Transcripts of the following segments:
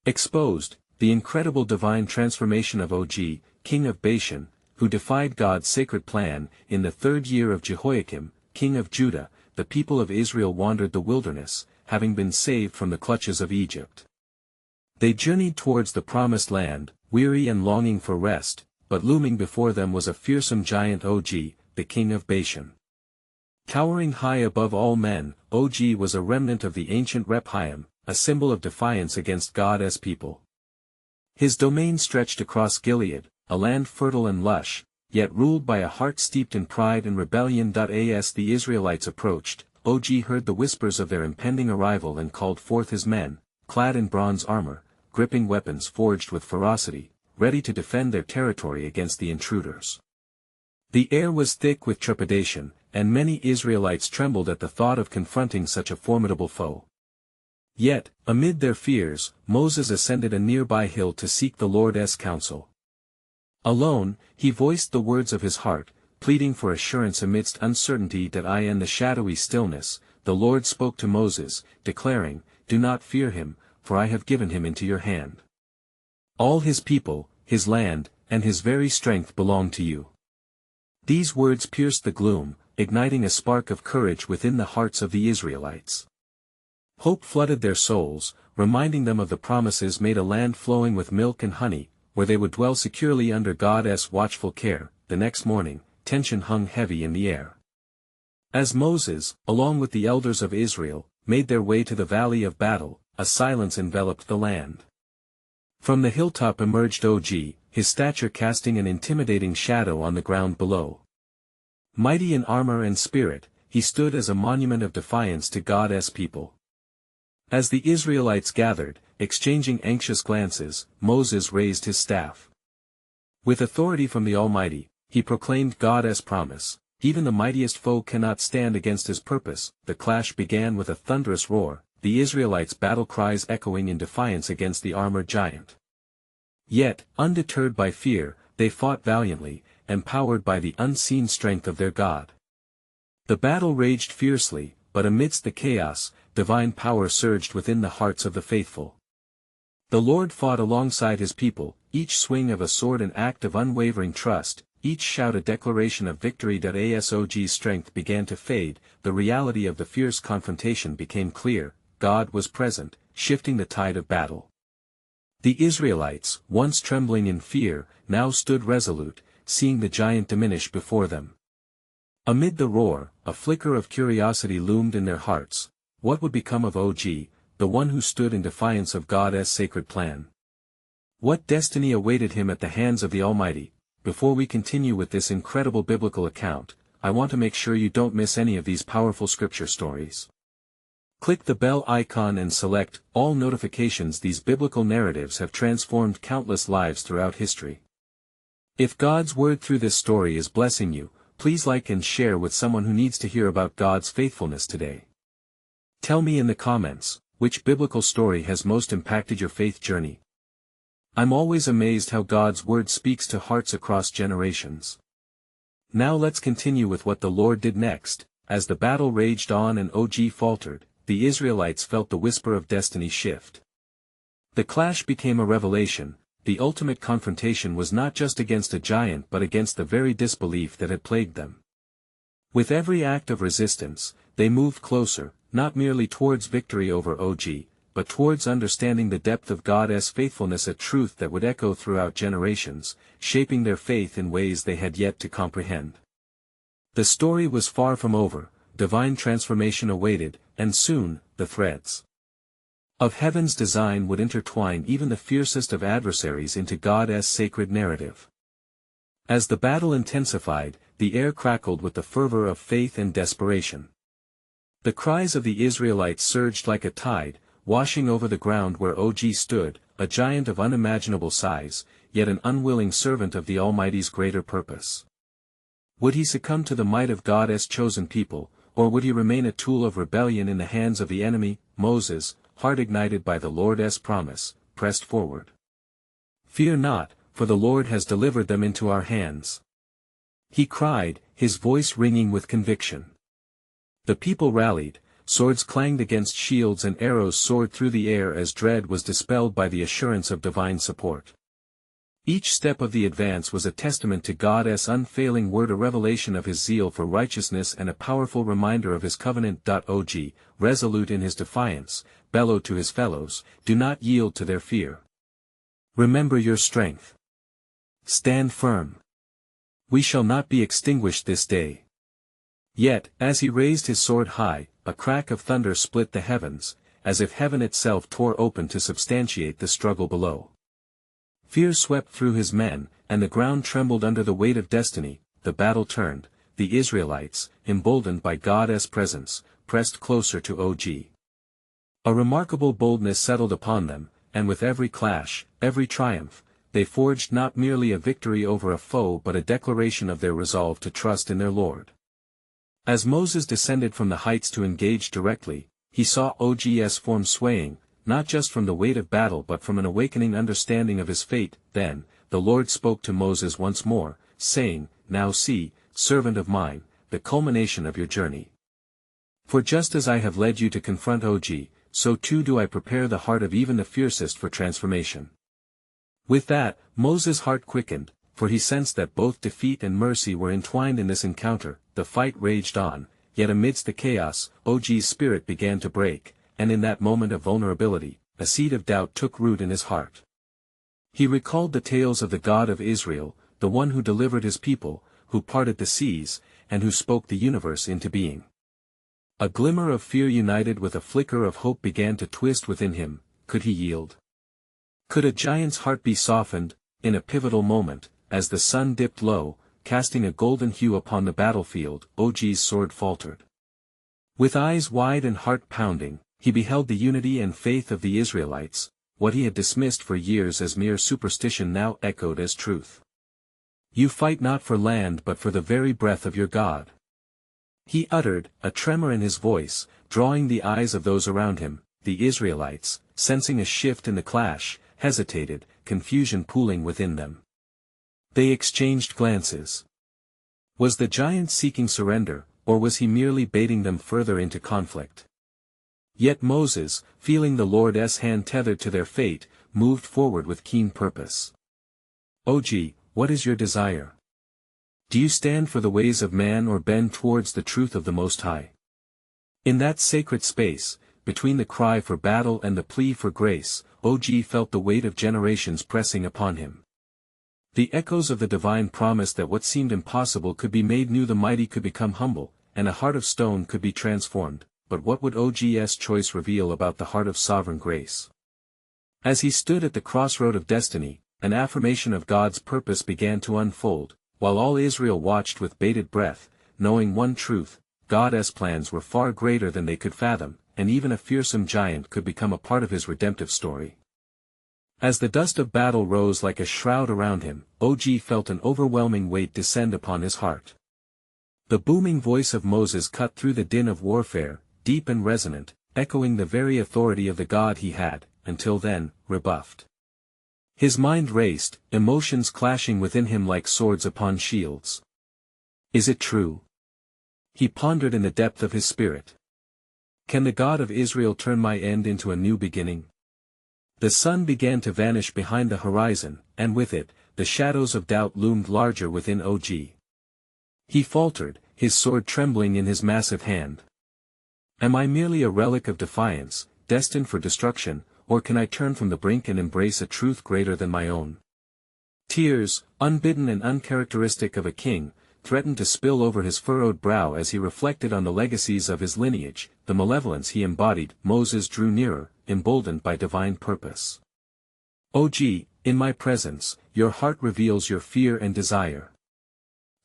Exposed, the incredible divine transformation of Og, king of Bashan, who defied God's sacred plan. In the 3rd year of Jehoiakim, king of Judah, the people of Israel wandered the wilderness, having been saved from the clutches of Egypt. They journeyed towards the promised land, weary and longing for rest, but looming before them was a fearsome giant Og, the king of Bashan. Towering high above all men, Og was a remnant of the ancient Rephaim, a symbol of defiance against God's people. His domain stretched across Gilead, a land fertile and lush, yet ruled by a heart steeped in pride and rebellion. As the Israelites approached, Og heard the whispers of their impending arrival and called forth his men, clad in bronze armor, gripping weapons forged with ferocity, ready to defend their territory against the intruders. The air was thick with trepidation, and many Israelites trembled at the thought of confronting such a formidable foe. Yet, amid their fears, Moses ascended a nearby hill to seek the Lord's counsel. Alone, he voiced the words of his heart, pleading for assurance amidst uncertainty. In the shadowy stillness, the Lord spoke to Moses, declaring, "Do not fear him, for I have given him into your hand. All his people, his land, and his very strength belong to you." These words pierced the gloom, igniting a spark of courage within the hearts of the Israelites. Hope flooded their souls, reminding them of the promises made, a land flowing with milk and honey, where they would dwell securely under God's watchful care. The next morning, tension hung heavy in the air. As Moses, along with the elders of Israel, made their way to the valley of battle, a silence enveloped the land. From the hilltop emerged Og, his stature casting an intimidating shadow on the ground below. Mighty in armor and spirit, he stood as a monument of defiance to God's people. As the Israelites gathered, exchanging anxious glances, Moses raised his staff. With authority from the Almighty, he proclaimed God's promise, "Even the mightiest foe cannot stand against his purpose." The clash began with a thunderous roar, the Israelites' battle cries echoing in defiance against the armored giant. Yet, undeterred by fear, they fought valiantly, empowered by the unseen strength of their God. The battle raged fiercely, but amidst the chaos, divine power surged within the hearts of the faithful. The Lord fought alongside his people, each swing of a sword an act of unwavering trust, each shout a declaration of victory. As Og's strength began to fade, the reality of the fierce confrontation became clear. God was present, shifting the tide of battle. The Israelites, once trembling in fear, now stood resolute, seeing the giant diminish before them. Amid the roar, a flicker of curiosity loomed in their hearts. What would become of Og, the one who stood in defiance of God's sacred plan? What destiny awaited him at the hands of the Almighty? Before we continue with this incredible biblical account, I want to make sure you don't miss any of these powerful scripture stories. Click the bell icon and select all notifications. These biblical narratives have transformed countless lives throughout history. If God's word through this story is blessing you, please like and share with someone who needs to hear about God's faithfulness today. Tell me in the comments, which biblical story has most impacted your faith journey? I'm always amazed how God's word speaks to hearts across generations. Now let's continue with what the Lord did next. As the battle raged on and Og faltered, the Israelites felt the whisper of destiny shift. The clash became a revelation. The ultimate confrontation was not just against a giant but against the very disbelief that had plagued them. With every act of resistance, they moved closer, not merely towards victory over Og, but towards understanding the depth of God's faithfulness, a truth that would echo throughout generations, shaping their faith in ways they had yet to comprehend. The story was far from over, divine transformation awaited, and soon, the threads of heaven's design would intertwine even the fiercest of adversaries into God's sacred narrative. As the battle intensified, the air crackled with the fervor of faith and desperation. The cries of the Israelites surged like a tide, washing over the ground where Og stood, a giant of unimaginable size, yet an unwilling servant of the Almighty's greater purpose. Would he succumb to the might of God's chosen people, or would he remain a tool of rebellion in the hands of the enemy? Moses, heart ignited by the Lord's promise, pressed forward. "Fear not, for the Lord has delivered them into our hands," he cried, his voice ringing with conviction. The people rallied, swords clanged against shields and arrows soared through the air as dread was dispelled by the assurance of divine support. Each step of the advance was a testament to God's unfailing word, a revelation of his zeal for righteousness and a powerful reminder of his covenant. Og, resolute in his defiance, bellowed to his fellows, "Do not yield to their fear. Remember your strength. Stand firm. We shall not be extinguished this day." Yet, as he raised his sword high, a crack of thunder split the heavens, as if heaven itself tore open to substantiate the struggle below. Fear swept through his men, and the ground trembled under the weight of destiny. The battle turned. The Israelites, emboldened by God's presence, pressed closer to Og. A remarkable boldness settled upon them, and with every clash, every triumph, they forged not merely a victory over a foe but a declaration of their resolve to trust in their Lord. As Moses descended from the heights to engage directly, he saw Og's form swaying, not just from the weight of battle but from an awakening understanding of his fate. Then, the Lord spoke to Moses once more, saying, "Now see, servant of mine, the culmination of your journey. For just as I have led you to confront Og, so too do I prepare the heart of even the fiercest for transformation." With that, Moses' heart quickened, for he sensed that both defeat and mercy were entwined in this encounter. The fight raged on, yet amidst the chaos, Og's spirit began to break, and in that moment of vulnerability, a seed of doubt took root in his heart. He recalled the tales of the God of Israel, the one who delivered his people, who parted the seas, and who spoke the universe into being. A glimmer of fear united with a flicker of hope began to twist within him. Could he yield? Could a giant's heart be softened? In a pivotal moment, as the sun dipped low, casting a golden hue upon the battlefield, Og's sword faltered. With eyes wide and heart pounding, he beheld the unity and faith of the Israelites. What he had dismissed for years as mere superstition now echoed as truth. "You fight not for land but for the very breath of your God," he uttered, a tremor in his voice, drawing the eyes of those around him. The Israelites, sensing a shift in the clash, hesitated, confusion pooling within them. They exchanged glances. Was the giant seeking surrender, or was he merely baiting them further into conflict? Yet Moses, feeling the Lord's hand tethered to their fate, moved forward with keen purpose. "Og, what is your desire? Do you stand for the ways of man or bend towards the truth of the Most High?" In that sacred space, between the cry for battle and the plea for grace, Og felt the weight of generations pressing upon him. The echoes of the divine promise that what seemed impossible could be made new, the mighty could become humble, and a heart of stone could be transformed. But what would Og's choice reveal about the heart of sovereign grace? As he stood at the crossroad of destiny, an affirmation of God's purpose began to unfold, while all Israel watched with bated breath, knowing one truth: God's plans were far greater than they could fathom, and even a fearsome giant could become a part of his redemptive story. As the dust of battle rose like a shroud around him, Og felt an overwhelming weight descend upon his heart. The booming voice of Moses cut through the din of warfare, deep and resonant, echoing the very authority of the God he had, until then, rebuffed. His mind raced, emotions clashing within him like swords upon shields. Is it true? He pondered in the depth of his spirit. Can the God of Israel turn my end into a new beginning? The sun began to vanish behind the horizon, and with it, the shadows of doubt loomed larger within Og. He faltered, his sword trembling in his massive hand. Am I merely a relic of defiance, destined for destruction, or can I turn from the brink and embrace a truth greater than my own? Tears, unbidden and uncharacteristic of a king, threatened to spill over his furrowed brow as he reflected on the legacies of his lineage, the malevolence he embodied. Moses drew nearer, emboldened by divine purpose. Og, in my presence, your heart reveals your fear and desire.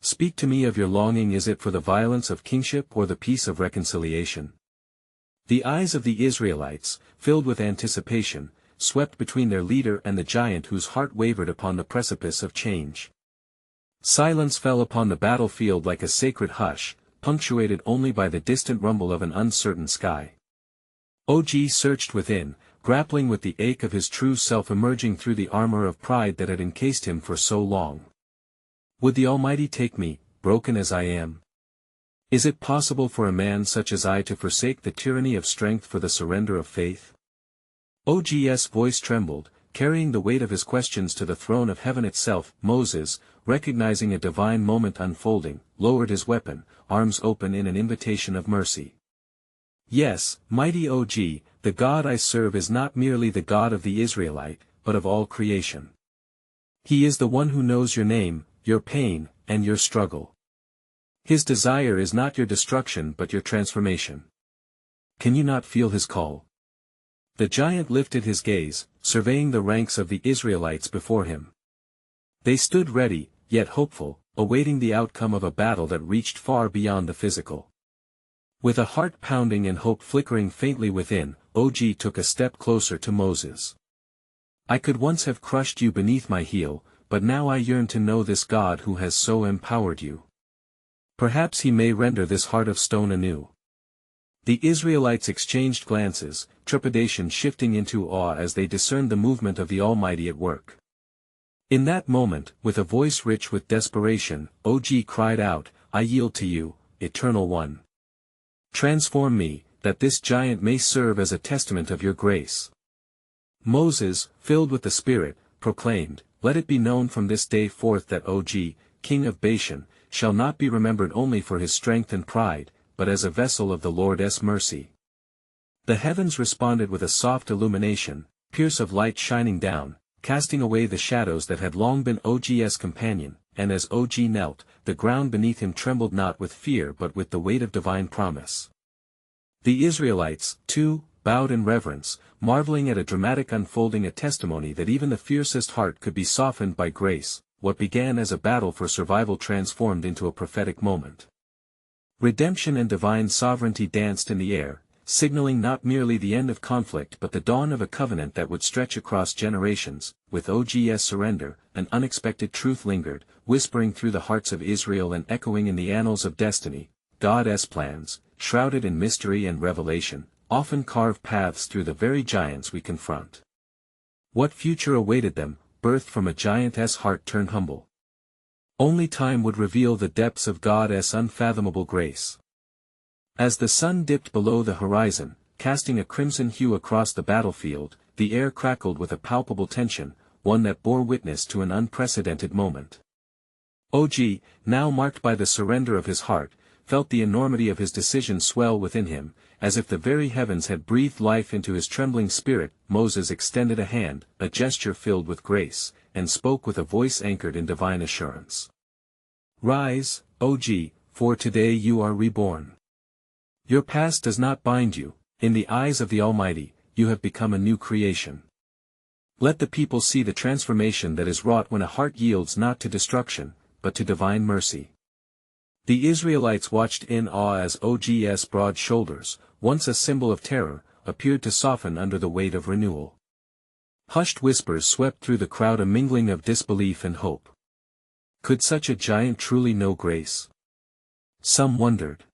Speak to me of your longing. Is it for the violence of kingship or the peace of reconciliation? The eyes of the Israelites, filled with anticipation, swept between their leader and the giant whose heart wavered upon the precipice of change. Silence fell upon the battlefield like a sacred hush, punctuated only by the distant rumble of an uncertain sky. Og searched within, grappling with the ache of his true self emerging through the armor of pride that had encased him for so long. Would the Almighty take me, broken as I am? Is it possible for a man such as I to forsake the tyranny of strength for the surrender of faith? OG's voice trembled, carrying the weight of his questions to the throne of heaven itself. Moses, recognizing a divine moment unfolding, lowered his weapon, arms open in an invitation of mercy. Yes, mighty OG, the God I serve is not merely the God of the Israelite, but of all creation. He is the one who knows your name, your pain, and your struggle. His desire is not your destruction but your transformation. Can you not feel his call? The giant lifted his gaze, surveying the ranks of the Israelites before him. They stood ready, yet hopeful, awaiting the outcome of a battle that reached far beyond the physical. With a heart pounding and hope flickering faintly within, OG took a step closer to Moses. I could once have crushed you beneath my heel, but now I yearn to know this God who has so empowered you. Perhaps he may render this heart of stone anew. The Israelites exchanged glances, trepidation shifting into awe as they discerned the movement of the Almighty at work. In that moment, with a voice rich with desperation, OG cried out, I yield to you, Eternal One. Transform me, that this giant may serve as a testament of your grace. Moses, filled with the Spirit, proclaimed, Let it be known from this day forth that OG, King of Bashan, shall not be remembered only for his strength and pride, but as a vessel of the Lord's mercy. The heavens responded with a soft illumination, pierce of light shining down, casting away the shadows that had long been OG's companion, and as OG knelt, the ground beneath him trembled not with fear but with the weight of divine promise. The Israelites, too, bowed in reverence, marveling at a dramatic unfolding, a testimony that even the fiercest heart could be softened by grace. What began as a battle for survival transformed into a prophetic moment. Redemption and divine sovereignty danced in the air, signaling not merely the end of conflict but the dawn of a covenant that would stretch across generations. With OG's surrender, an unexpected truth lingered, whispering through the hearts of Israel and echoing in the annals of destiny. God's plans, shrouded in mystery and revelation, often carve paths through the very giants we confront. What future awaited them, birthed from a giant's heart turned humble? Only time would reveal the depths of God's unfathomable grace. As the sun dipped below the horizon, casting a crimson hue across the battlefield, the air crackled with a palpable tension, one that bore witness to an unprecedented moment. OG, now marked by the surrender of his heart, felt the enormity of his decision swell within him, as if the very heavens had breathed life into his trembling spirit. Moses extended a hand, a gesture filled with grace, and spoke with a voice anchored in divine assurance. Rise, OG, for today you are reborn. Your past does not bind you. In the eyes of the Almighty, you have become a new creation. Let the people see the transformation that is wrought when a heart yields not to destruction, but to divine mercy. The Israelites watched in awe as OG's broad shoulders, once a symbol of terror, appeared to soften under the weight of renewal. Hushed whispers swept through the crowd, a mingling of disbelief and hope. Could such a giant truly know grace? Some wondered.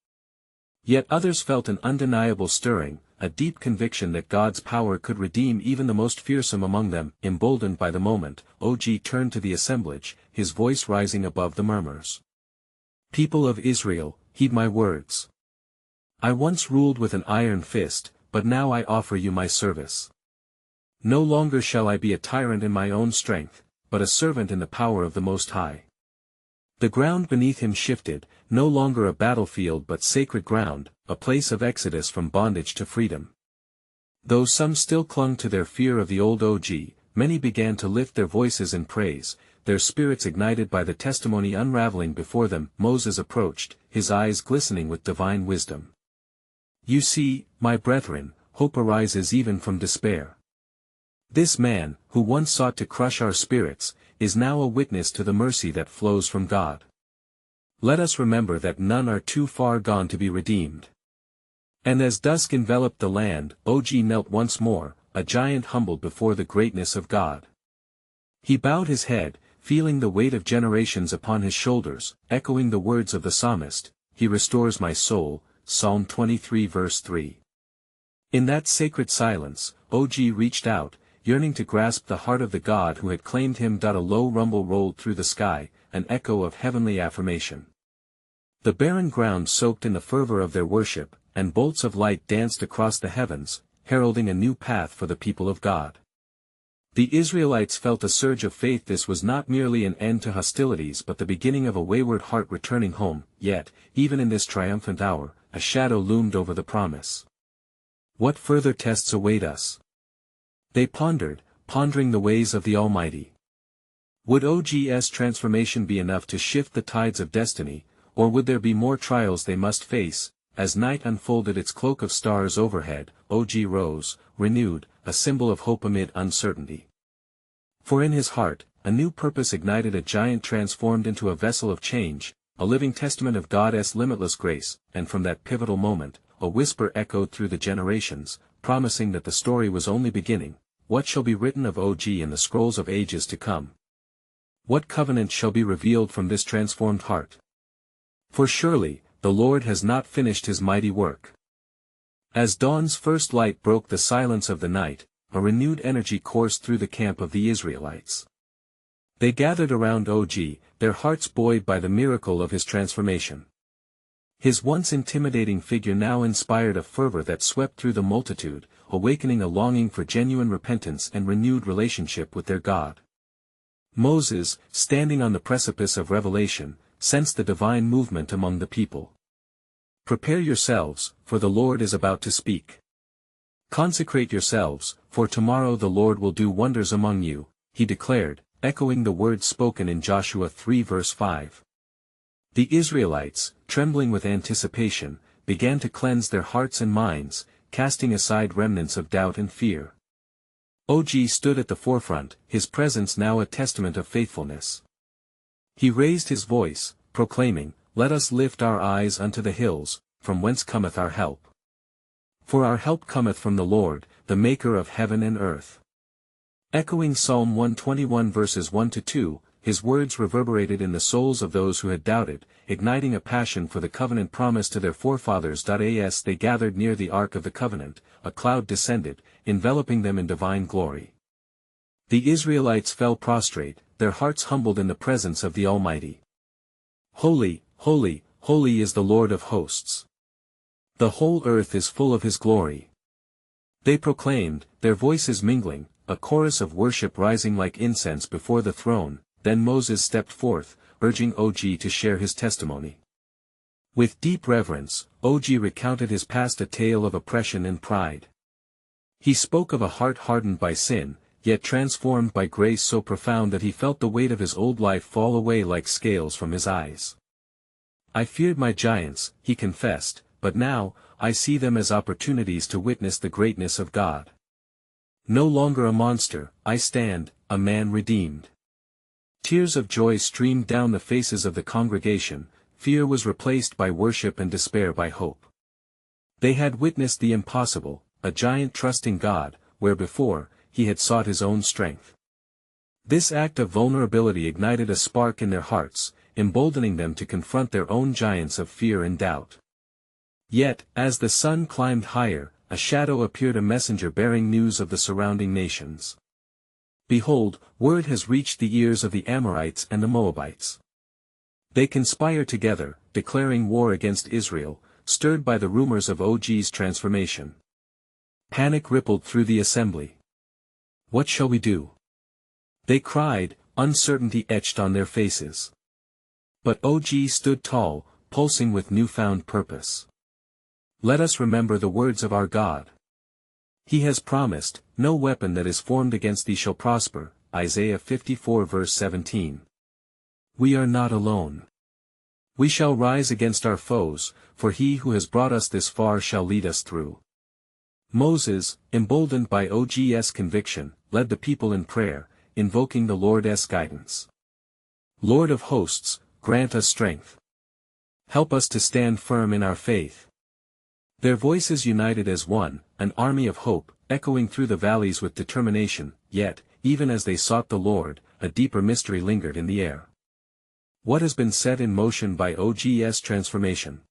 Yet others felt an undeniable stirring, a deep conviction that God's power could redeem even the most fearsome among them. Emboldened by the moment, OG turned to the assemblage, his voice rising above the murmurs. People of Israel, heed my words. I once ruled with an iron fist, but now I offer you my service. No longer shall I be a tyrant in my own strength, but a servant in the power of the Most High. The ground beneath him shifted, no longer a battlefield but sacred ground, a place of exodus from bondage to freedom. Though some still clung to their fear of the old OG, many began to lift their voices in praise, their spirits ignited by the testimony unraveling before them. Moses approached, his eyes glistening with divine wisdom. You see, my brethren, hope arises even from despair. This man, who once sought to crush our spirits, is now a witness to the mercy that flows from God. Let us remember that none are too far gone to be redeemed. And as dusk enveloped the land, OG knelt once more, a giant humbled before the greatness of God. He bowed his head, feeling the weight of generations upon his shoulders, echoing the words of the psalmist, He restores my soul, Psalm 23 verse 3. In that sacred silence, OG reached out, yearning to grasp the heart of the God who had claimed him. A low rumble rolled through the sky, an echo of heavenly affirmation. The barren ground soaked in the fervor of their worship, and bolts of light danced across the heavens, heralding a new path for the people of God. The Israelites felt a surge of faith. This was not merely an end to hostilities but the beginning of a wayward heart returning home, yet, even in this triumphant hour, a shadow loomed over the promise. What further tests await us? They pondered, pondering the ways of the Almighty. Would OG's transformation be enough to shift the tides of destiny, or would there be more trials they must face? As night unfolded its cloak of stars overhead, OG rose, renewed, a symbol of hope amid uncertainty. For in his heart, a new purpose ignited, a giant transformed into a vessel of change, a living testament of God's limitless grace, and from that pivotal moment, a whisper echoed through the generations, promising that the story was only beginning. What shall be written of OG in the scrolls of ages to come? What covenant shall be revealed from this transformed heart? For surely, the Lord has not finished his mighty work. As dawn's first light broke the silence of the night, a renewed energy coursed through the camp of the Israelites. They gathered around OG, their hearts buoyed by the miracle of his transformation. His once intimidating figure now inspired a fervor that swept through the multitude, awakening a longing for genuine repentance and renewed relationship with their God. Moses, standing on the precipice of revelation, sensed the divine movement among the people. Prepare yourselves, for the Lord is about to speak. Consecrate yourselves, for tomorrow the Lord will do wonders among you, he declared, echoing the words spoken in Joshua 3 verse 5. The Israelites, trembling with anticipation, began to cleanse their hearts and minds, casting aside remnants of doubt and fear. OG stood at the forefront, his presence now a testament of faithfulness. He raised his voice, proclaiming, "Let us lift our eyes unto the hills, from whence cometh our help. For our help cometh from the Lord, the maker of heaven and earth." Echoing Psalm 121 verses 1-2, his words reverberated in the souls of those who had doubted, igniting a passion for the covenant promised to their forefathers. As they gathered near the Ark of the Covenant, a cloud descended, enveloping them in divine glory. The Israelites fell prostrate, their hearts humbled in the presence of the Almighty. "Holy, holy, holy is the Lord of hosts. The whole earth is full of his glory." They proclaimed, their voices mingling, a chorus of worship rising like incense before the throne. Then Moses stepped forth, urging OG to share his testimony. With deep reverence, OG recounted his past, a tale of oppression and pride. He spoke of a heart hardened by sin, yet transformed by grace so profound that he felt the weight of his old life fall away like scales from his eyes. "I feared my giants," he confessed, "but now, I see them as opportunities to witness the greatness of God. No longer a monster, I stand, a man redeemed." Tears of joy streamed down the faces of the congregation, fear was replaced by worship and despair by hope. They had witnessed the impossible, a giant trusting God, where before, he had sought his own strength. This act of vulnerability ignited a spark in their hearts, emboldening them to confront their own giants of fear and doubt. Yet, as the sun climbed higher, a shadow appeared, a messenger bearing news of the surrounding nations. "Behold, word has reached the ears of the Amorites and the Moabites. They conspire together, declaring war against Israel," stirred by the rumors of OG's transformation. Panic rippled through the assembly. "What shall we do?" they cried, uncertainty etched on their faces. But OG stood tall, pulsing with newfound purpose. "Let us remember the words of our God. He has promised, 'No weapon that is formed against thee shall prosper,' Isaiah 54 verse 17. We are not alone. We shall rise against our foes, for he who has brought us this far shall lead us through." Moses, emboldened by OG's conviction, led the people in prayer, invoking the Lord's guidance. "Lord of hosts, grant us strength. Help us to stand firm in our faith." Their voices united as one, an army of hope, echoing through the valleys with determination. Yet, even as they sought the Lord, a deeper mystery lingered in the air. What has been set in motion by OG's transformation?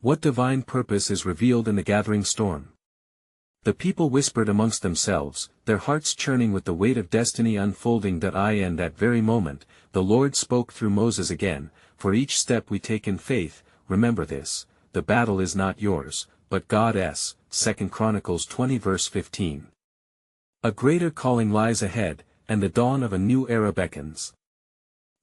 What divine purpose is revealed in the gathering storm? The people whispered amongst themselves, their hearts churning with the weight of destiny unfolding. In that very moment, the Lord spoke through Moses again, "For each step we take in faith, remember this, the battle is not yours, but God's. 2 Chronicles 20 verse 15. A greater calling lies ahead, and the dawn of a new era beckons.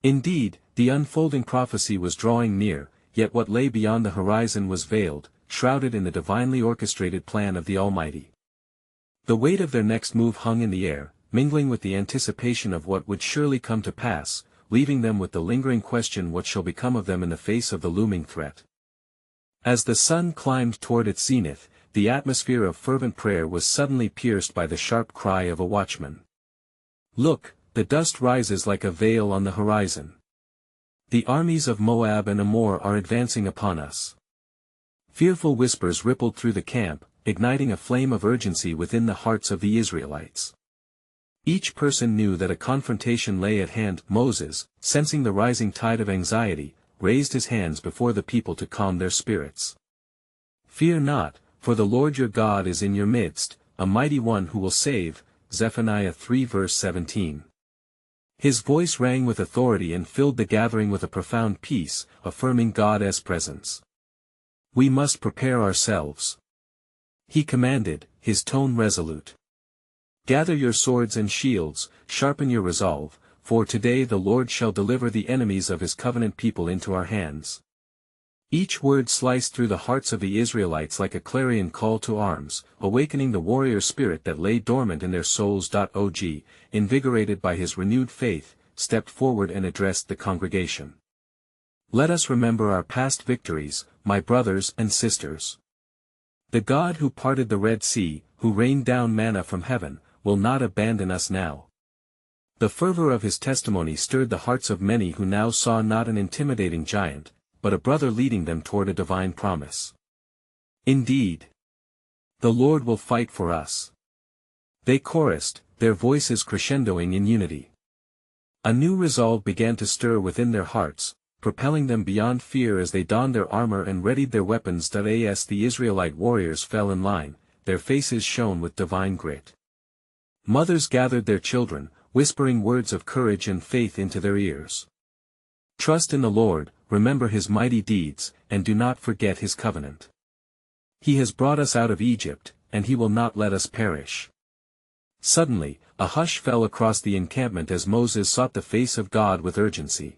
Indeed, the unfolding prophecy was drawing near, yet what lay beyond the horizon was veiled, shrouded in the divinely orchestrated plan of the Almighty. The weight of their next move hung in the air, mingling with the anticipation of what would surely come to pass, leaving them with the lingering question what shall become of them in the face of the looming threat. As the sun climbed toward its zenith, the atmosphere of fervent prayer was suddenly pierced by the sharp cry of a watchman. Look, the dust rises like a veil on the horizon. The armies of Moab and Ammon are advancing upon us. Fearful whispers rippled through the camp, igniting a flame of urgency within the hearts of the Israelites. Each person knew that a confrontation lay at hand. Moses, sensing the rising tide of anxiety, raised his hands before the people to calm their spirits. Fear not, for the Lord your God is in your midst, a mighty one who will save. Zephaniah 3 verse 17. His voice rang with authority and filled the gathering with a profound peace, affirming God's presence. We must prepare ourselves. He commanded, his tone resolute. Gather your swords and shields, sharpen your resolve, for today the Lord shall deliver the enemies of his covenant people into our hands. Each word sliced through the hearts of the Israelites like a clarion call to arms, awakening the warrior spirit that lay dormant in their souls. Og, invigorated by his renewed faith, stepped forward and addressed the congregation. Let us remember our past victories, my brothers and sisters. The God who parted the Red Sea, who rained down manna from heaven, will not abandon us now. The fervor of his testimony stirred the hearts of many who now saw not an intimidating giant, but a brother leading them toward a divine promise. Indeed, the Lord will fight for us. They chorused, their voices crescendoing in unity. A new resolve began to stir within their hearts, propelling them beyond fear as they donned their armor and readied their weapons. As the Israelite warriors fell in line, their faces shone with divine grit. Mothers gathered their children, whispering words of courage and faith into their ears. Trust in the Lord, remember his mighty deeds, and do not forget his covenant. He has brought us out of Egypt, and he will not let us perish. Suddenly, a hush fell across the encampment as Moses sought the face of God with urgency.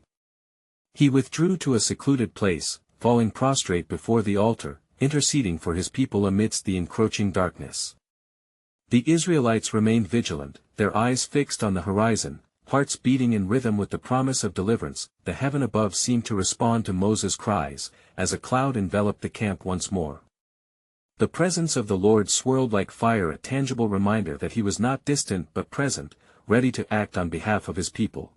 He withdrew to a secluded place, falling prostrate before the altar, interceding for his people amidst the encroaching darkness. The Israelites remained vigilant, their eyes fixed on the horizon, hearts beating in rhythm with the promise of deliverance. The heaven above seemed to respond to Moses' cries, as a cloud enveloped the camp once more. The presence of the Lord swirled like fire, a tangible reminder that he was not distant but present, ready to act on behalf of his people.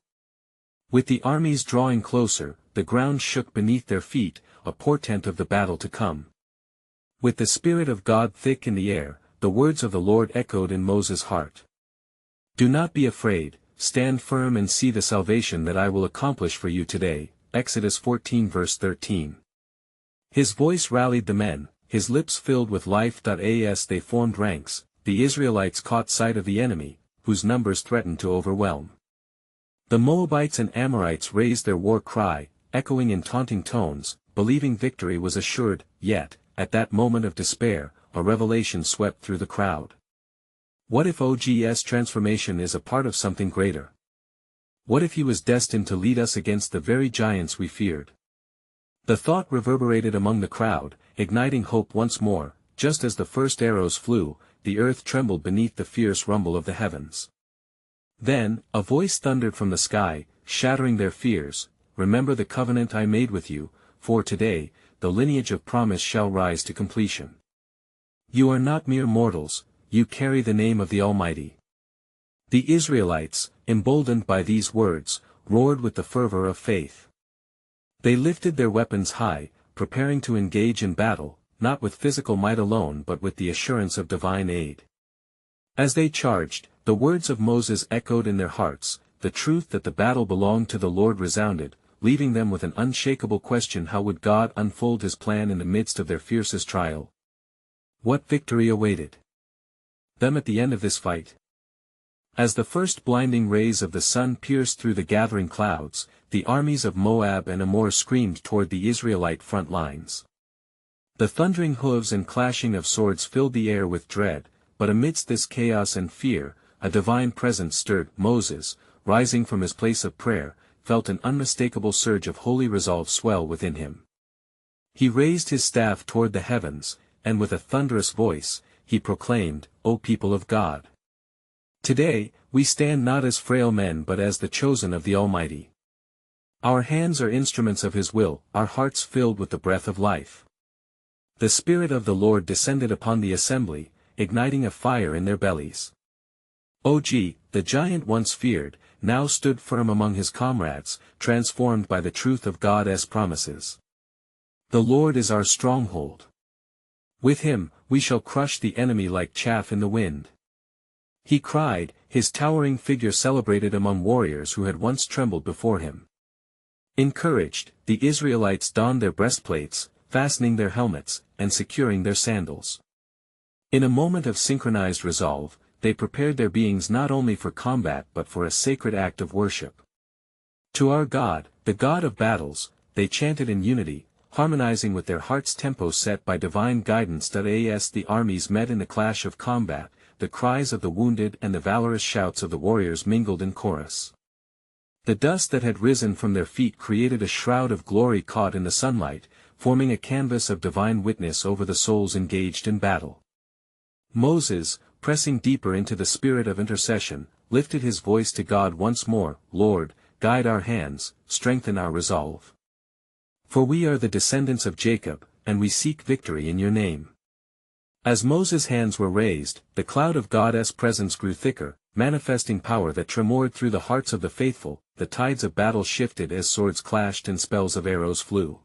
With the armies drawing closer, the ground shook beneath their feet, a portent of the battle to come. With the Spirit of God thick in the air, the words of the Lord echoed in Moses' heart. Do not be afraid, stand firm and see the salvation that I will accomplish for you today. Exodus 14 verse 13. His voice rallied the men, his lips filled with life. As they formed ranks, the Israelites caught sight of the enemy, whose numbers threatened to overwhelm. The Moabites and Amorites raised their war cry, echoing in taunting tones, believing victory was assured. Yet, at that moment of despair, a revelation swept through the crowd. What if OG's transformation is a part of something greater? What if he was destined to lead us against the very giants we feared? The thought reverberated among the crowd, igniting hope once more. Just as the first arrows flew, the earth trembled beneath the fierce rumble of the heavens. Then, a voice thundered from the sky, shattering their fears. Remember the covenant I made with you, for today, the lineage of promise shall rise to completion. You are not mere mortals, you carry the name of the Almighty. The Israelites, emboldened by these words, roared with the fervor of faith. They lifted their weapons high, preparing to engage in battle, not with physical might alone but with the assurance of divine aid. As they charged, the words of Moses echoed in their hearts, the truth that the battle belonged to the Lord resounded, leaving them with an unshakable question: how would God unfold his plan in the midst of their fiercest trial? What victory awaited them at the end of this fight? As the first blinding rays of the sun pierced through the gathering clouds, the armies of Moab and Ammon screamed toward the Israelite front lines. The thundering hooves and clashing of swords filled the air with dread, but amidst this chaos and fear, a divine presence stirred. Moses, rising from his place of prayer, felt an unmistakable surge of holy resolve swell within him. He raised his staff toward the heavens, and with a thunderous voice, he proclaimed, "O people of God! Today, we stand not as frail men but as the chosen of the Almighty. Our hands are instruments of His will, our hearts filled with the breath of life." The Spirit of the Lord descended upon the assembly, igniting a fire in their bellies. Og, the giant once feared, now stood firm among his comrades, transformed by the truth of God's promises. The Lord is our stronghold. With Him, we shall crush the enemy like chaff in the wind. He cried, his towering figure celebrated among warriors who had once trembled before him. Encouraged, the Israelites donned their breastplates, fastening their helmets, and securing their sandals. In a moment of synchronized resolve, they prepared their beings not only for combat but for a sacred act of worship. To our God, the God of battles, they chanted in unity, harmonizing with their heart's tempo set by divine guidance. As the armies met in the clash of combat, the cries of the wounded and the valorous shouts of the warriors mingled in chorus. The dust that had risen from their feet created a shroud of glory caught in the sunlight, forming a canvas of divine witness over the souls engaged in battle. Moses, pressing deeper into the spirit of intercession, lifted his voice to God once more, "Lord, guide our hands, strengthen our resolve. For we are the descendants of Jacob, and we seek victory in your name." As Moses' hands were raised, the cloud of God's presence grew thicker, manifesting power that tremored through the hearts of the faithful. The tides of battle shifted as swords clashed and spells of arrows flew.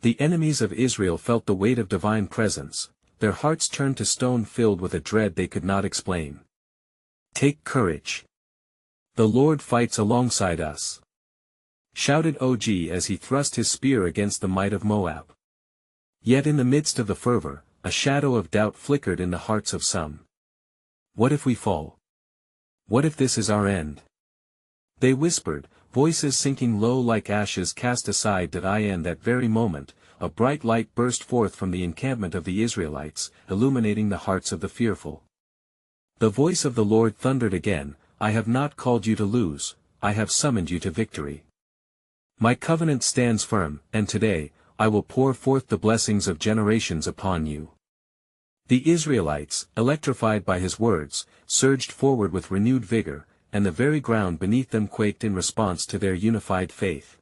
The enemies of Israel felt the weight of divine presence, their hearts turned to stone filled with a dread they could not explain. "Take courage. The Lord fights alongside us," shouted Og as he thrust his spear against the might of Moab. Yet in the midst of the fervor, a shadow of doubt flickered in the hearts of some. "What if we fall? What if this is our end?" They whispered, voices sinking low like ashes cast aside. In that very moment, a bright light burst forth from the encampment of the Israelites, illuminating the hearts of the fearful. The voice of the Lord thundered again, "I have not called you to lose, I have summoned you to victory. My covenant stands firm, and today, I will pour forth the blessings of generations upon you." The Israelites, electrified by his words, surged forward with renewed vigor, and the very ground beneath them quaked in response to their unified faith.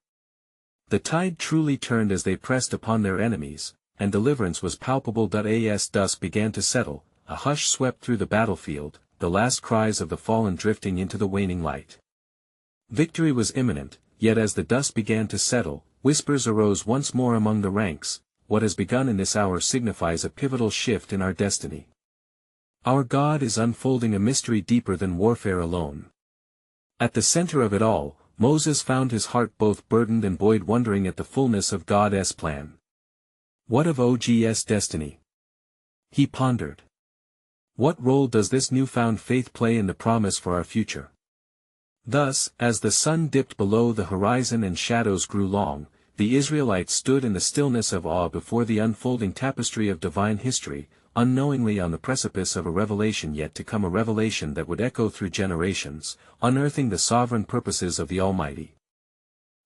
The tide truly turned as they pressed upon their enemies, and deliverance was palpable. As dusk began to settle, a hush swept through the battlefield, the last cries of the fallen drifting into the waning light. Victory was imminent, yet as the dust began to settle, whispers arose once more among the ranks. What has begun in this hour signifies a pivotal shift in our destiny. Our God is unfolding a mystery deeper than warfare alone. At the center of it all, Moses found his heart both burdened and buoyed, wondering at the fullness of God's plan. What of Og's destiny? He pondered. What role does this newfound faith play in the promise for our future? Thus, as the sun dipped below the horizon and shadows grew long, the Israelites stood in the stillness of awe before the unfolding tapestry of divine history, unknowingly on the precipice of a revelation yet to come, a revelation that would echo through generations, unearthing the sovereign purposes of the Almighty.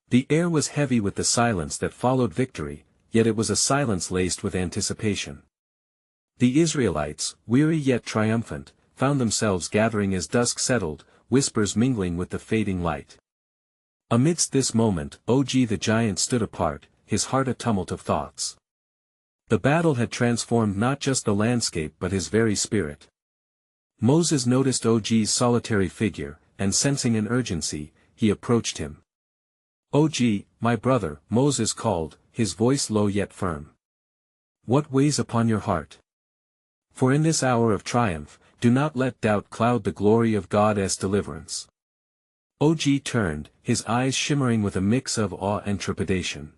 The air was heavy with the silence that followed victory, yet it was a silence laced with anticipation. The Israelites, weary yet triumphant, found themselves gathering as dusk settled, whispers mingling with the fading light. Amidst this moment, Og the giant stood apart, his heart a tumult of thoughts. The battle had transformed not just the landscape but his very spirit. Moses noticed Og's solitary figure, and sensing an urgency, he approached him. "Og, my brother," Moses called, his voice low yet firm. "What weighs upon your heart? For in this hour of triumph, do not let doubt cloud the glory of God's deliverance." Og turned, his eyes shimmering with a mix of awe and trepidation.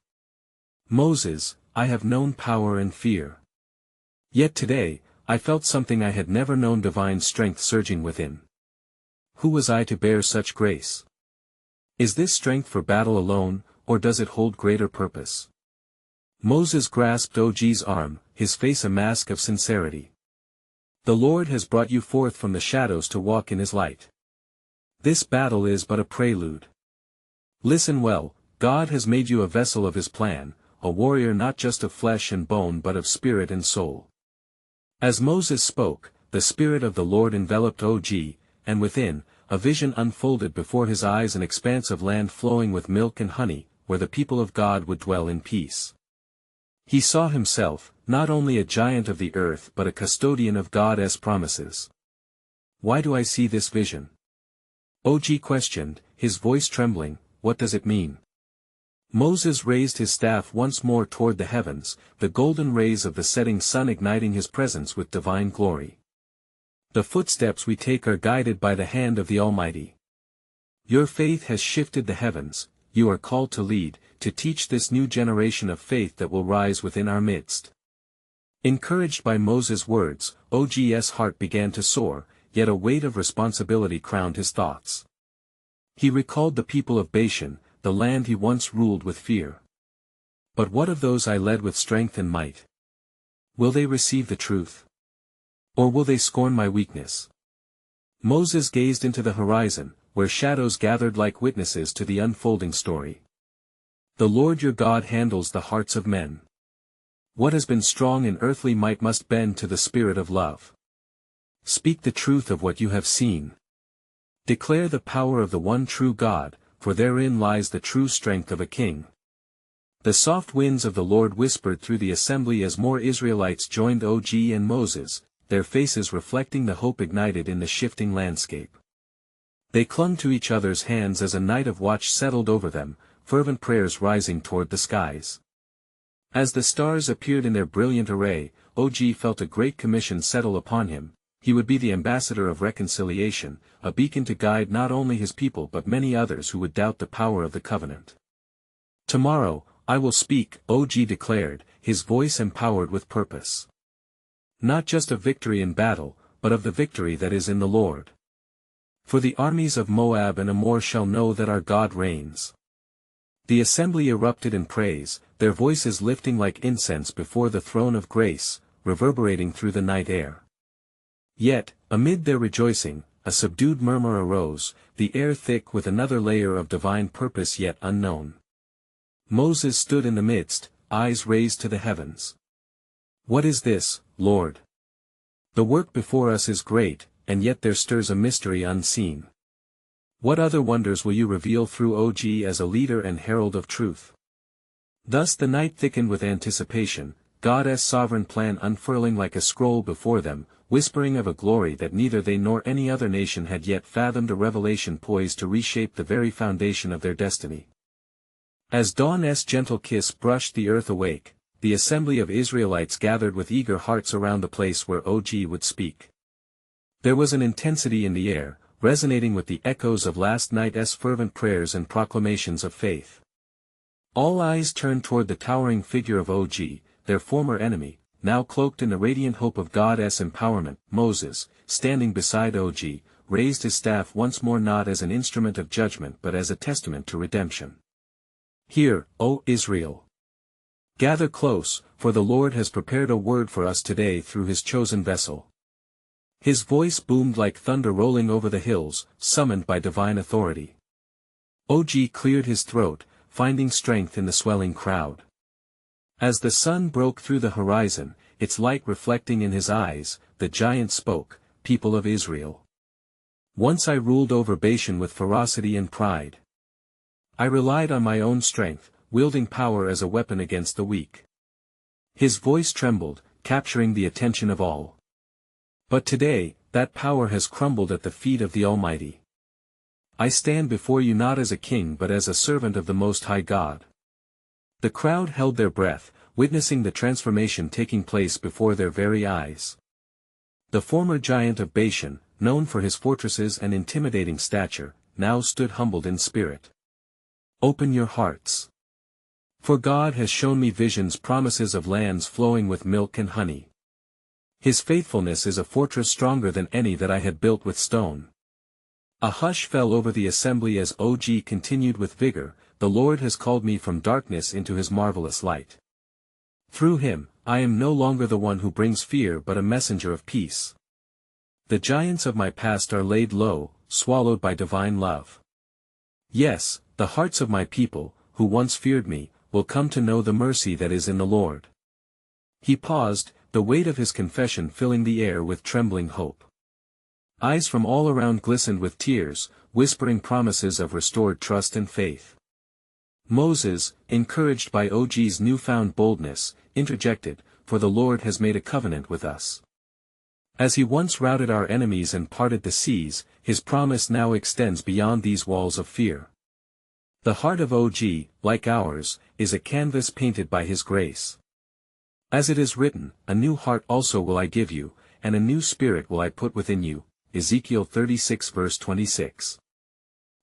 "Moses, I have known power and fear. Yet today, I felt something I had never known, divine strength surging within. who was I to bear such grace? Is this strength for battle alone, or does it hold greater purpose? Moses grasped Og's arm, his face a mask of sincerity. The Lord has brought you forth from the shadows to walk in his light. This battle is but a prelude. Listen well, God has made you a vessel of his plan, a warrior not just of flesh and bone but of spirit and soul. As Moses spoke, the Spirit of the Lord enveloped Og, and within, a vision unfolded before his eyes, an expanse of land flowing with milk and honey, where the people of God would dwell in peace. He saw himself, not only a giant of the earth but a custodian of God's promises. Why do I see this vision? Og questioned, his voice trembling, what does it mean? Moses raised his staff once more toward the heavens, the golden rays of the setting sun igniting his presence with divine glory. The footsteps we take are guided by the hand of the Almighty. Your faith has shifted the heavens, you are called to lead, to teach this new generation of faith that will rise within our midst. Encouraged by Moses' words, Og's heart began to soar, yet a weight of responsibility crowned his thoughts. He recalled the people of Bashan, the land he once ruled with fear. But what of those I led with strength and might? Will they receive the truth? Or will they scorn my weakness? Moses gazed into the horizon, where shadows gathered like witnesses to the unfolding story. The Lord your God handles the hearts of men. What has been strong in earthly might must bend to the spirit of love. Speak the truth of what you have seen. Declare the power of the one true God, for therein lies the true strength of a king. The soft winds of the Lord whispered through the assembly as more Israelites joined Og and Moses, their faces reflecting the hope ignited in the shifting landscape. They clung to each other's hands as a night of watch settled over them, fervent prayers rising toward the skies. As the stars appeared in their brilliant array, Og felt a great commission settle upon him. He would be the ambassador of reconciliation, a beacon to guide not only his people but many others who would doubt the power of the covenant. Tomorrow, I will speak, Og declared, his voice empowered with purpose. Not just of victory in battle, but of the victory that is in the Lord. For the armies of Moab and Ammon shall know that our God reigns. The assembly erupted in praise, their voices lifting like incense before the throne of grace, reverberating through the night air. Yet, amid their rejoicing, a subdued murmur arose, the air thick with another layer of divine purpose yet unknown. Moses stood in the midst, eyes raised to the heavens. What is this, Lord? The work before us is great, and yet there stirs a mystery unseen. What other wonders will you reveal through Og as a leader and herald of truth? Thus the night thickened with anticipation, God's sovereign plan unfurling like a scroll before them, whispering of a glory that neither they nor any other nation had yet fathomed, a revelation poised to reshape the very foundation of their destiny. As dawn's gentle kiss brushed the earth awake, the assembly of Israelites gathered with eager hearts around the place where Og would speak. There was an intensity in the air, resonating with the echoes of last night's fervent prayers and proclamations of faith. All eyes turned toward the towering figure of Og, their former enemy, now cloaked in the radiant hope of God's empowerment. Moses, standing beside Og, raised his staff once more, not as an instrument of judgment but as a testament to redemption. Hear, O Israel! Gather close, for the Lord has prepared a word for us today through his chosen vessel. His voice boomed like thunder rolling over the hills, summoned by divine authority. Og cleared his throat, finding strength in the swelling crowd. As the sun broke through the horizon, its light reflecting in his eyes, the giant spoke, People of Israel. Once I ruled over Bashan with ferocity and pride. I relied on my own strength, wielding power as a weapon against the weak. His voice trembled, capturing the attention of all. But today, that power has crumbled at the feet of the Almighty. I stand before you not as a king but as a servant of the Most High God. The crowd held their breath, witnessing the transformation taking place before their very eyes. The former giant of Bashan, known for his fortresses and intimidating stature, now stood humbled in spirit. Open your hearts. For God has shown me visions, promises of lands flowing with milk and honey. His faithfulness is a fortress stronger than any that I had built with stone. A hush fell over the assembly as OG continued with vigor, "The Lord has called me from darkness into his marvelous light. Through him, I am no longer the one who brings fear but a messenger of peace. The giants of my past are laid low, swallowed by divine love. Yes, the hearts of my people, who once feared me, will come to know the mercy that is in the Lord." He paused, the weight of his confession filling the air with trembling hope. Eyes from all around glistened with tears, whispering promises of restored trust and faith. Moses, encouraged by OG's newfound boldness, interjected, "For the Lord has made a covenant with us. As he once routed our enemies and parted the seas, his promise now extends beyond these walls of fear." The heart of OG, like ours, is a canvas painted by his grace. As it is written, "A new heart also will I give you, and a new spirit will I put within you." Ezekiel 36 verse 26.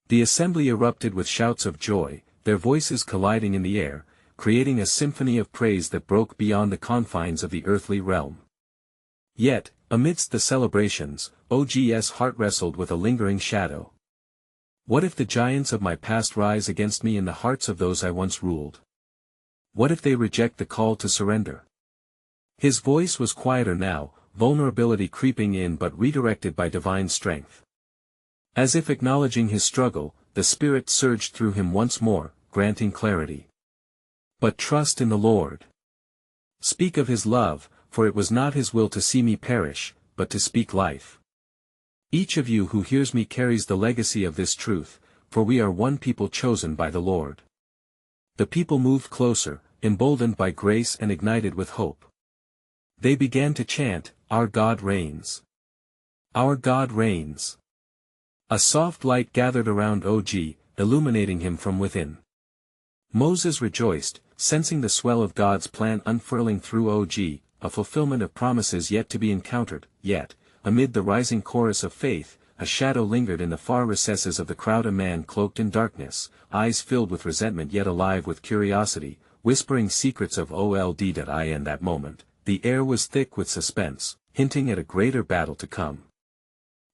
The assembly erupted with shouts of joy, their voices colliding in the air, creating a symphony of praise that broke beyond the confines of the earthly realm. Yet, amidst the celebrations, OG's heart wrestled with a lingering shadow. What if the giants of my past rise against me in the hearts of those I once ruled? What if they reject the call to surrender? His voice was quieter now, vulnerability creeping in but redirected by divine strength. As if acknowledging his struggle, the Spirit surged through him once more, granting clarity. "But trust in the Lord. Speak of his love, for it was not his will to see me perish, but to speak life. Each of you who hears me carries the legacy of this truth, for we are one people chosen by the Lord." The people moved closer, emboldened by grace and ignited with hope. They began to chant, "Our God reigns. Our God reigns." A soft light gathered around OG, illuminating him from within. Moses rejoiced, sensing the swell of God's plan unfurling through OG, a fulfillment of promises yet to be encountered. Yet, amid the rising chorus of faith, a shadow lingered in the far recesses of the crowd, a man cloaked in darkness, eyes filled with resentment yet alive with curiosity, whispering secrets of OLD.I. In that moment, the air was thick with suspense, hinting at a greater battle to come.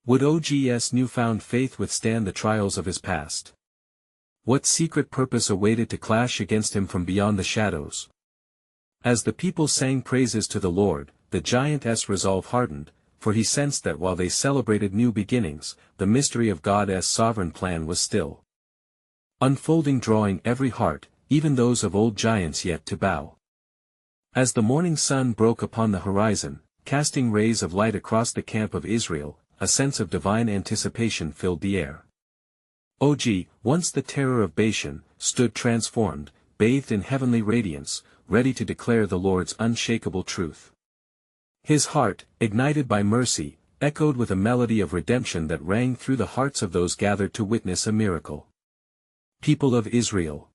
Would OG's newfound faith withstand the trials of his past? What secret purpose awaited to clash against him from beyond the shadows? As the people sang praises to the Lord, the giant's resolve hardened, for he sensed that while they celebrated new beginnings, the mystery of God's sovereign plan was still unfolding, drawing every heart, even those of old giants yet to bow. As the morning sun broke upon the horizon, casting rays of light across the camp of Israel, a sense of divine anticipation filled the air. OG, once the terror of Bashan, stood transformed, bathed in heavenly radiance, ready to declare the Lord's unshakable truth. His heart, ignited by mercy, echoed with a melody of redemption that rang through the hearts of those gathered to witness a miracle. "People of Israel,"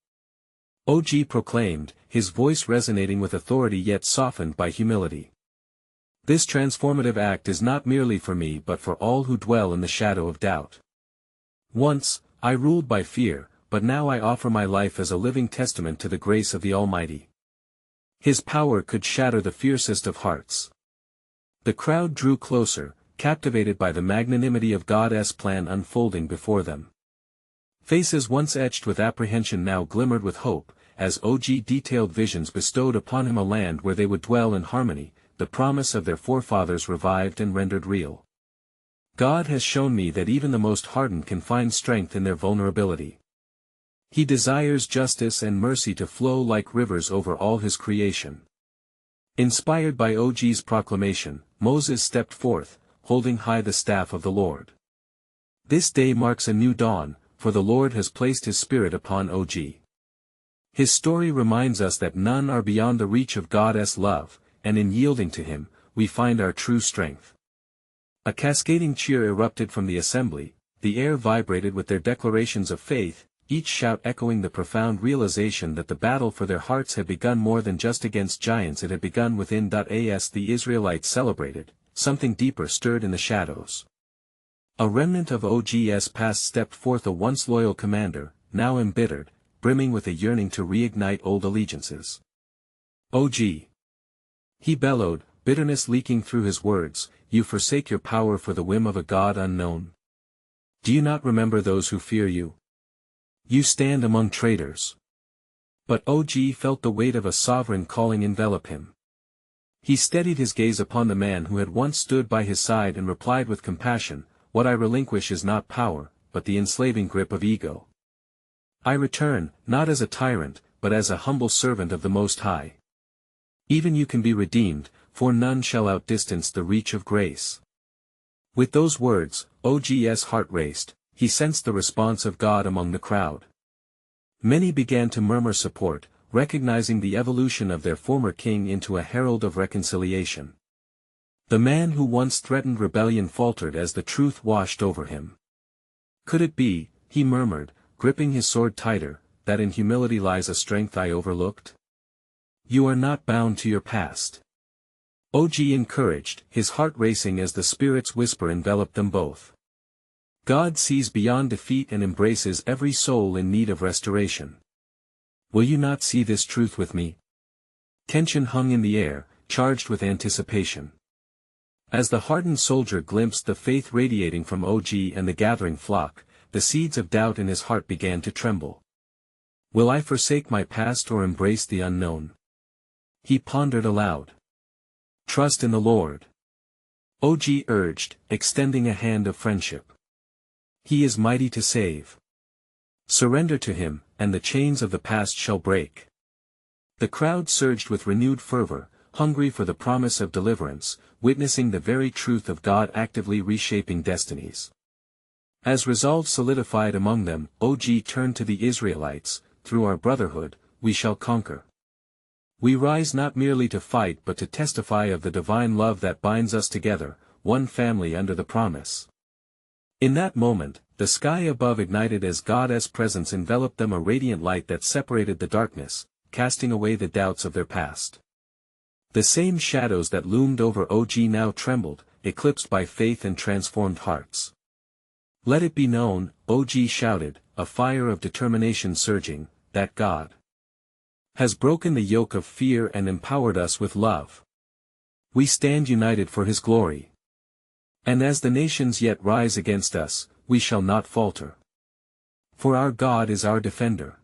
OG proclaimed, his voice resonating with authority yet softened by humility. "This transformative act is not merely for me but for all who dwell in the shadow of doubt. Once, I ruled by fear, but now I offer my life as a living testament to the grace of the Almighty. His power could shatter the fiercest of hearts." The crowd drew closer, captivated by the magnanimity of God's plan unfolding before them. Faces once etched with apprehension now glimmered with hope, as OG detailed visions bestowed upon him a land where they would dwell in harmony, the promise of their forefathers revived and rendered real. "God has shown me that even the most hardened can find strength in their vulnerability. He desires justice and mercy to flow like rivers over all his creation." Inspired by OG's proclamation, Moses stepped forth, holding high the staff of the Lord. "This day marks a new dawn, for the Lord has placed his Spirit upon OG." His story reminds us that none are beyond the reach of God's love, and in yielding to him, we find our true strength. A cascading cheer erupted from the assembly, the air vibrated with their declarations of faith, each shout echoing the profound realization that the battle for their hearts had begun more than just against giants, it had begun within. As the Israelites celebrated, something deeper stirred in the shadows. A remnant of OG's past stepped forth, a once loyal commander, now embittered, brimming with a yearning to reignite old allegiances. "OG," he bellowed, bitterness leaking through his words, "you forsake your power for the whim of a God unknown. Do you not remember those who fear you? You stand among traitors. But Og felt the weight of a sovereign calling envelop him. He steadied his gaze upon the man who had once stood by his side and replied with compassion, "What I relinquish is not power, but the enslaving grip of ego. I return, not as a tyrant, but as a humble servant of the Most High. Even you can be redeemed, for none shall outdistance the reach of grace." With those words, Og's heart raced. He sensed the response of God among the crowd. Many began to murmur support, recognizing the evolution of their former king into a herald of reconciliation. The man who once threatened rebellion faltered as the truth washed over him. "Could it be," he murmured, gripping his sword tighter, "that in humility lies a strength I overlooked? You are not bound to your past." Og encouraged, his heart racing as the Spirit's whisper enveloped them both. God sees beyond defeat and embraces every soul in need of restoration. Will you not see this truth with me? Tension hung in the air, charged with anticipation. As the hardened soldier glimpsed the faith radiating from Og and the gathering flock, the seeds of doubt in his heart began to tremble. Will I forsake my past or embrace the unknown? He pondered aloud. Trust in the Lord. Og urged, extending a hand of friendship. He is mighty to save. Surrender to him, and the chains of the past shall break. The crowd surged with renewed fervor, hungry for the promise of deliverance, witnessing the very truth of God actively reshaping destinies. As resolve solidified among them, Og turned to the Israelites, "Through our brotherhood, we shall conquer. We rise not merely to fight but to testify of the divine love that binds us together, one family under the promise." In that moment, the sky above ignited as God's presence enveloped them, a radiant light that separated the darkness, casting away the doubts of their past. The same shadows that loomed over Og now trembled, eclipsed by faith and transformed hearts. "Let it be known," Og shouted, a fire of determination surging, "that God has broken the yoke of fear and empowered us with love. We stand united for his glory. And as the nations yet rise against us, we shall not falter. For our God is our defender."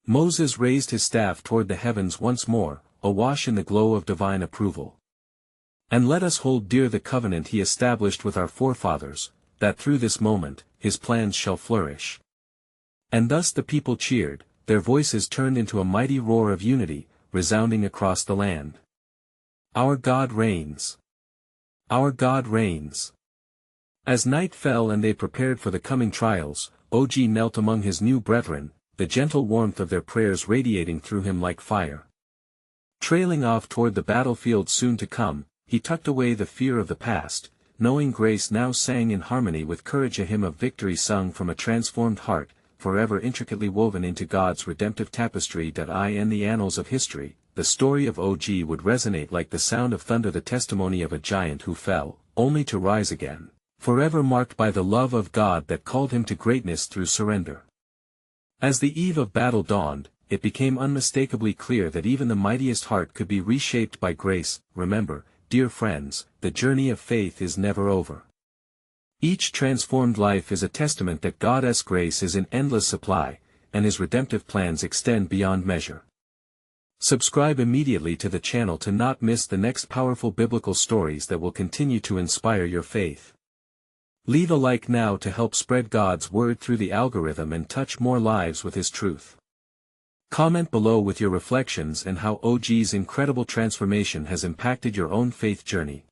Moses raised his staff toward the heavens once more, awash in the glow of divine approval. "And let us hold dear the covenant he established with our forefathers, that through this moment, his plans shall flourish." And thus the people cheered, their voices turned into a mighty roar of unity, resounding across the land. "Our God reigns! Our God reigns!" As night fell and they prepared for the coming trials, Og knelt among his new brethren, the gentle warmth of their prayers radiating through him like fire. Trailing off toward the battlefield soon to come, he tucked away the fear of the past, knowing grace now sang in harmony with courage, a hymn of victory sung from a transformed heart, forever intricately woven into God's redemptive tapestry. In the annals of history, the story of Og would resonate like the sound of thunder, the testimony of a giant who fell, only to rise again, forever marked by the love of God that called him to greatness through surrender. As the eve of battle dawned, it became unmistakably clear that even the mightiest heart could be reshaped by grace. Remember, dear friends, the journey of faith is never over. Each transformed life is a testament that God's grace is in endless supply, and his redemptive plans extend beyond measure. Subscribe immediately to the channel to not miss the next powerful biblical stories that will continue to inspire your faith. Leave a like now to help spread God's word through the algorithm and touch more lives with his truth. Comment below with your reflections and how OG's incredible transformation has impacted your own faith journey.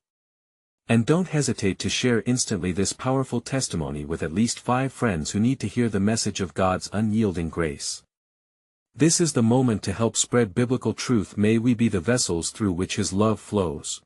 And don't hesitate to share instantly this powerful testimony with at least 5 friends who need to hear the message of God's unyielding grace. This is the moment to help spread biblical truth. May we be the vessels through which his love flows.